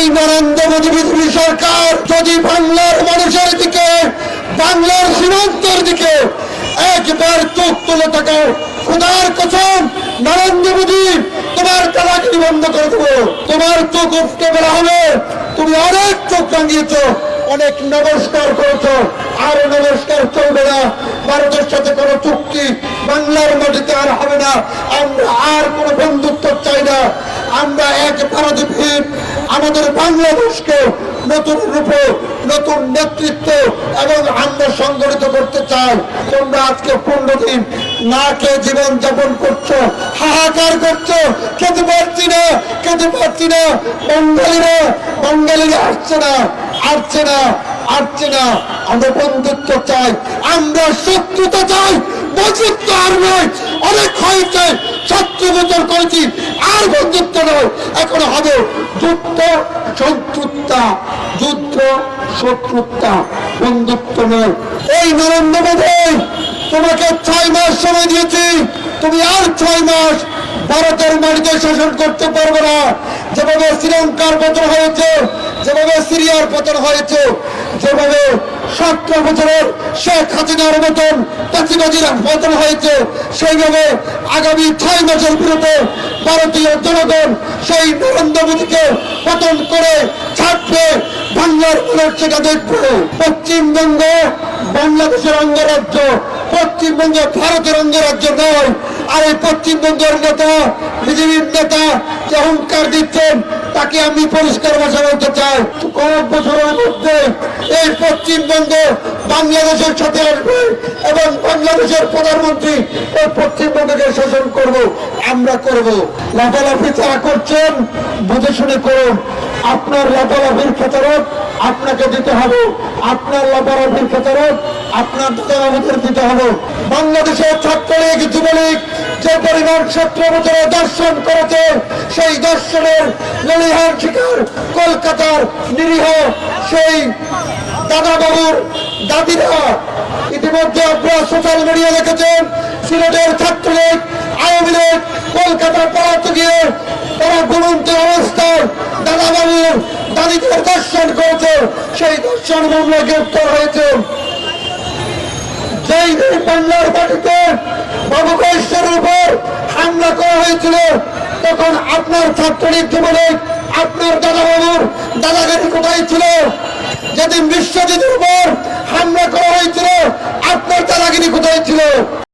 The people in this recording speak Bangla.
এই নরেন্দ্র মোদী বিজেপি সরকার যদি বাংলার মানুষের দিকে, বাংলার সীমান্তের দিকে একবার চোখ তুলে থাকে, খোদার কসম নরেন্দ্র মোদী তোমার চালাকি বন্ধ করে দেবো। তোমার চোখ উঠতে বেলা হবে। তুমি অনেক চোখ রাঙিয়েছ, অনেক নমস্কার করেছো, আর নমস্কার চলবে না। ভারতের সাথে কোনো চুক্তি বাংলার মাটিতে আর হবে না। আমরা আর কোনো বন্ধুত্ব চাই না। আমরা এক ভারতভীম আমাদের বাংলাদেশকে নতুন রূপে, নতুন নেতৃত্ব এবং আমরা সংগঠিত করতে চাই। তোমরা আজকে 15 দিন না খেয়ে জীবন যাপন করছো, হাহাকার করছো, খেতে পারছি না, খেতে পারছি না। বাঙালিরা আসছে না, আসছে না, আসছে না। আমরা বন্ধুত্ব চাই, আমরা শত্রুতা চাই, বন্ধুত্ব আর নয়। অনেক হয়েছে, 70 বছর করেছি, আর বন্ধুত্ব নয়, এখন হবে যুদ্ধ শত্রুতা, যুদ্ধ শত্রুতা, বন্ধুত্ব নয়। এই নরেন্দ্র মোদী তোমাকে 6 মাস সময় দিয়েছি, তুমি আর 6 মাস ভারতের মাটিতে শাসন করতে পারবে না। যেভাবে শ্রীলঙ্কার পতন হয়েছে, যেভাবে সিরিয়ার পতন হয়েছে, যেভাবে 17 বছরের শেখ হাসিনার মতন প্রাচীবাদীর পতন হয়েছে, সেইভাবে আগামী 6 মাসের বিরুদ্ধে ভারতীয় জনগণ সেই নরেন্দ্র মোদীকে পতন করে ছাড়বে। বাংলার মানুষ সেটা দেখবে। পশ্চিমবঙ্গ বাংলাদেশের অঙ্গরাজ্য, পশ্চিমবঙ্গ ভারতের অঙ্গরাজ্য নয়। আর এই পশ্চিমবঙ্গের নেতা, বিজেপির নেতা যে অহংকার দিচ্ছেন, তাকে আমি পরিষ্কার ভাষা বলতে চাই, কয়েক বছরের মধ্যে এই পশ্চিমবঙ্গ বাংলাদেশের সাথে আসবে এবং বাংলাদেশের প্রধানমন্ত্রী এই পশ্চিমবঙ্গকে শাসন করব, আমরা করব। লাফালাফি যারা করছেন বুঝে শুনে করুন। আপনার লাফালাফির খেতারত আপনাকে দিতে হবে, আপনার লাফালাফির খেতারত আপনার আমাদের দিতে হবে। বাংলাদেশের ছাত্রলীগ, যুবলীগ যে পরিমাণ 17 বছরে দর্শন করেছে, সেই দর্শনের ললিহার শিকার কলকাতার নিরীহ সেই দাদা বাবুর দাদিরা। ইতিমধ্যে আপনারা সোশ্যাল মিডিয়া দেখেছেন, সিলেটের ছাত্রলীগ, আওয়ামী লীগ কলকাতার পাড়াতে গিয়ে তারা ঘুমন্ত অবস্থায় দাদা বাবুর দাদিদের দর্শন করেছে, সেই দর্শন মামলায় গ্রেপ্তার হয়েছে। যেই বাংলার মাটিতে বাবু কৈশোরের উপর হামলা করা হয়েছিল, তখন আপনার ছাত্রলীগ, যুবলীগ, আপনার দাদা বাবুর দাদাগিরি কোথায় ছিল? যেদিন বিশ্বজিতের উপর হামলা করা হয়েছিল, আপনার দাদাগিরি কোথায় ছিল?